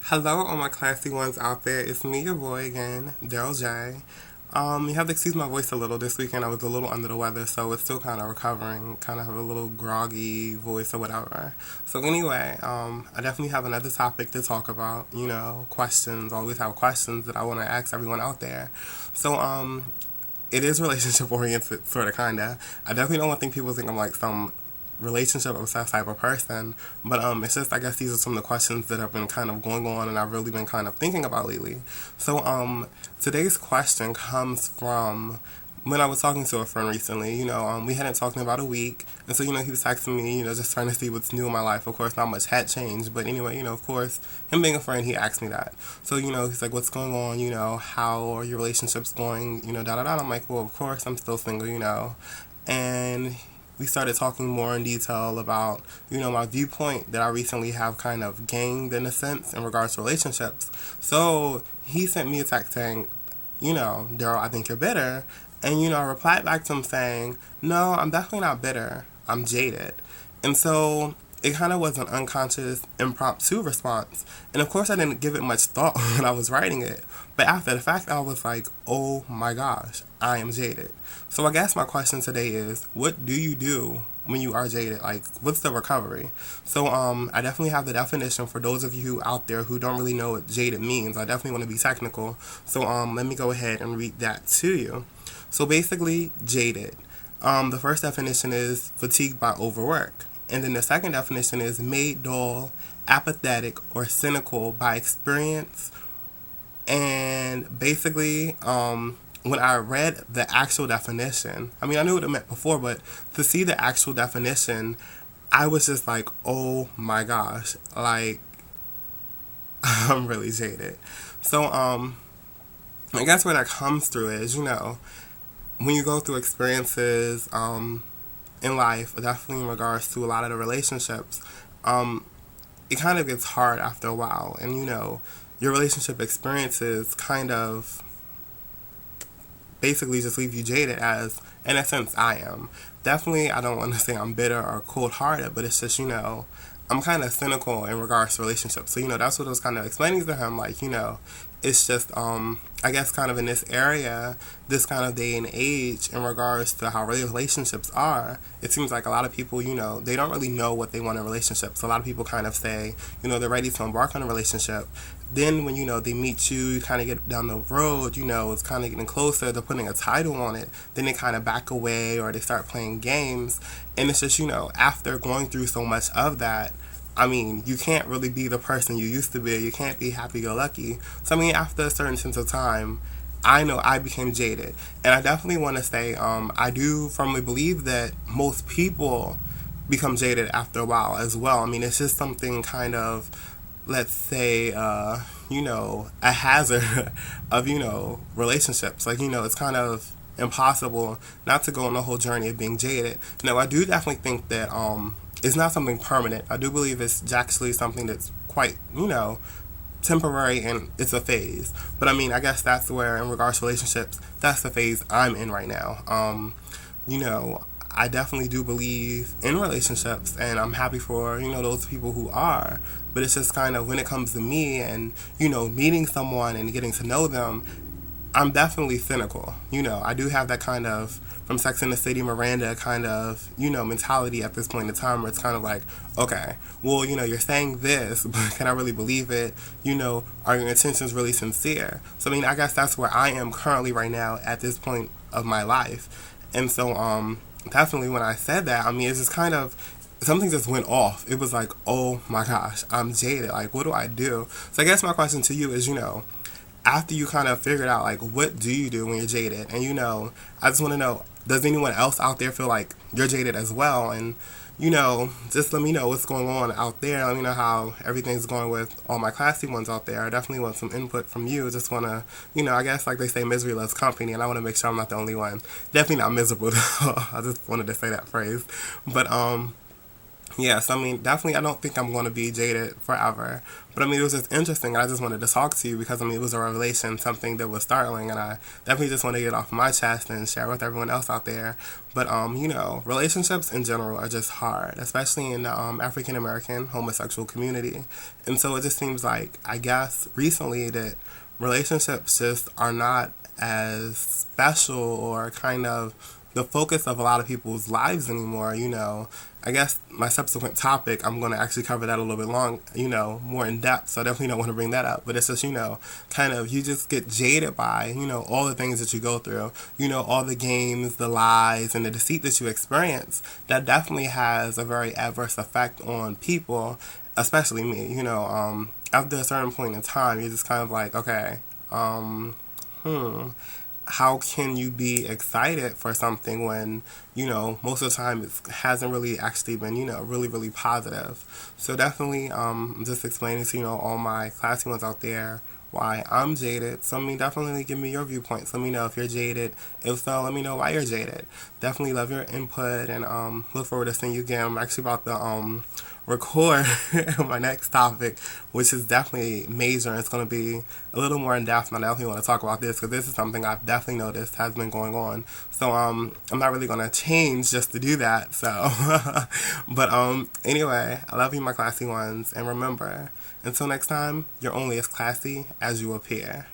Hello, all my classy ones out there. It's me, your boy again, Daryl J. You have to excuse my voice a little. This weekend I was a little under the weather, so it's still kind of recovering. Kind of have a little groggy voice or whatever. So anyway, I definitely have another topic to talk about. Questions. I always have questions that I want to ask everyone out there. So it is relationship oriented, sort of, kinda. I definitely don't want to think people think I'm like some relationship obsessed type of person, but it's just I guess these are some of the questions that have been kind of going on, and I've really been kind of thinking about lately. So today's question comes from when I was talking to a friend recently. We hadn't talked in about a week, and so he was texting me, just trying to see what's new in my life. Of course, not much had changed, but anyway, of course, him being a friend, he asked me that. So he's like, "What's going on? How are your relationships going? Da da da." I'm like, "Well, of course, I'm still single. And we started talking more in detail about, my viewpoint that I recently have kind of gained in a sense in regards to relationships. So he sent me a text saying, Daryl, I think you're bitter. And, I replied back to him saying, no, I'm definitely not bitter. I'm jaded. And so it kind of was an unconscious, impromptu response. And of course, I didn't give it much thought when I was writing it. But after the fact, I was like, oh my gosh, I am jaded. So I guess my question today is, what do you do when you are jaded? Like, what's the recovery? So I definitely have the definition for those of you out there who don't really know what jaded means. I definitely want to be technical. So let me go ahead and read that to you. So basically, jaded. The first definition is fatigued by overwork. And then the second definition is made dull, apathetic, or cynical by experience. And basically, when I read the actual definition, I mean, I knew what it meant before, but to see the actual definition, I was just like, oh my gosh, like, I'm really jaded. So, I guess where that comes through is, when you go through experiences, in life, definitely in regards to a lot of the relationships, it kind of gets hard after a while. And, your relationship experiences kind of basically just leave you jaded, as, in a sense, I am. Definitely, I don't want to say I'm bitter or cold hearted, but it's just, I'm kind of cynical in regards to relationships. So, that's what I was kind of explaining to him. Like, it's just, I guess, kind of in this area, this kind of day and age, in regards to how relationships are, it seems like a lot of people, they don't really know what they want in relationships. So a lot of people kind of say, they're ready to embark on a relationship. Then when, they meet you, you kind of get down the road, it's kind of getting closer, they're putting a title on it, then they kind of back away or they start playing games. And it's just, after going through so much of that, I mean, you can't really be the person you used to be. You can't be happy-go-lucky. So, I mean, after a certain sense of time, I know I became jaded. And I definitely want to say, I do firmly believe that most people become jaded after a while as well. I mean, it's just something kind of, let's say, a hazard of, relationships. Like, it's kind of impossible not to go on the whole journey of being jaded. Now, I do definitely think that it's not something permanent. I do believe it's actually something that's quite, temporary, and it's a phase. But I mean, I guess that's where, in regards to relationships, that's the phase I'm in right now. You know, I definitely do believe in relationships, and I'm happy for, those people who are. But it's just kind of when it comes to me and, meeting someone and getting to know them, I'm definitely cynical. I do have that kind of from Sex and the City Miranda kind of, mentality at this point in time where it's kind of like, okay, well, you're saying this, but can I really believe it? Are your intentions really sincere? So, I mean, I guess that's where I am currently right now at this point of my life. And so, definitely when I said that, I mean, it's just kind of, something just went off. It was like, oh my gosh, I'm jaded. Like, what do I do? So I guess my question to you is, after you kind of figured out, like, what do you do when you're jaded? And, I just want to know, does anyone else out there feel like you're jaded as well? And, just let me know what's going on out there. Let me know how everything's going with all my classy ones out there. I definitely want some input from you. Just want to, I guess, like they say, misery loves company, and I want to make sure I'm not the only one. Definitely not miserable, though. I just wanted to say that phrase. But, Yes, I mean, definitely, I don't think I'm going to be jaded forever. But I mean, it was just interesting. I just wanted to talk to you because, I mean, it was a revelation, something that was startling. And I definitely just want to get it off my chest and share with everyone else out there. But, relationships in general are just hard, especially in the African American homosexual community. And so it just seems like, I guess, recently that relationships just are not as special or kind of the focus of a lot of people's lives anymore. I guess my subsequent topic, I'm going to actually cover that a little bit more in depth. So I definitely don't want to bring that up. But it's just, kind of, you just get jaded by, all the things that you go through, all the games, the lies, and the deceit that you experience. That definitely has a very adverse effect on people, especially me. After a certain point in time, you're just kind of like, okay, hmm, how can you be excited for something when, most of the time it hasn't really actually been, really, really positive. So definitely, just explaining to, all my classy ones out there why I'm jaded. So, I mean, definitely give me your viewpoints. Let me know if you're jaded. If so, let me know why you're jaded. Definitely love your input and look forward to seeing you again. I'm actually about to record my next topic, which is definitely major. It's going to be a little more in depth, and I definitely want to talk about this because this is something I've definitely noticed has been going on. So I'm not really going to change just to do that. So, but anyway, I love you, my classy ones, and remember, until next time, you're only as classy as you appear.